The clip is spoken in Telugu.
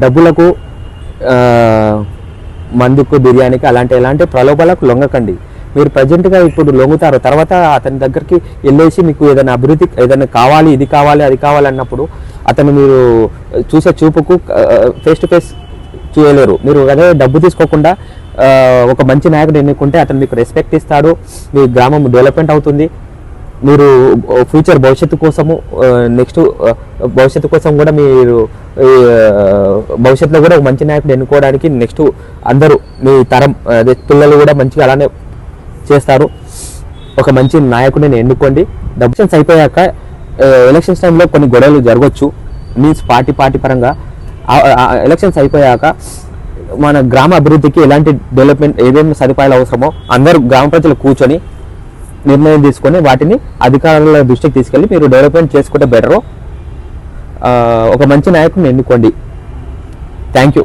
డబ్బులకు మందుకు బిర్యానీకి ఎలాంటి ప్రలోభాలకు లొంగకండి. మీరు ప్రజెంట్గా ఇప్పుడు లొంగుతారు, తర్వాత అతని దగ్గరికి వెళ్ళేసి మీకు ఏదైనా అభివృద్ధి ఏదైనా కావాలి, ఇది కావాలి, అది కావాలి అన్నప్పుడు అతను మీరు చూసే చూపుకు ఫేస్ టు ఫేస్ చూడలేరు. మీరు అదే డబ్బు తీసుకోకుండా ఒక మంచి నాయకుడు ఎన్నుకుంటే అతను మీకు రెస్పెక్ట్ ఇస్తాడు, మీ గ్రామం డెవలప్మెంట్ అవుతుంది. మీరు ఫ్యూచర్ భవిష్యత్తు కోసము నెక్స్ట్ భవిష్యత్తు కోసం కూడా మీరు భవిష్యత్తులో కూడా ఒక మంచి నాయకుడు ఎన్నుకోవడానికి నెక్స్ట్ అందరూ మీ తరం అదే పిల్లలు కూడా మంచిగా అలానే చేస్తారు. ఒక మంచి నాయకుడిని ఎన్నుకోండి. ఎలక్షన్స్ అయిపోయాక ఎలక్షన్స్ టైంలో కొన్ని గొడవలు జరగవచ్చు, మీన్స్ పార్టీ పరంగా. ఎలక్షన్స్ అయిపోయాక మన గ్రామ అభివృద్ధికి ఎలాంటి డెవలప్మెంట్ ఏమేమి సదుపాయాలు అవసరమో అందరూ గ్రామ ప్రజలు కూర్చొని నిర్ణయం తీసుకొని వాటిని అధికారుల దృష్టికి తీసుకెళ్ళి మీరు డెవలప్మెంట్ చేసుకుంటే బెటరు. ఒక మంచి నాయకుడిని ఎన్నుకోండి. Thank you.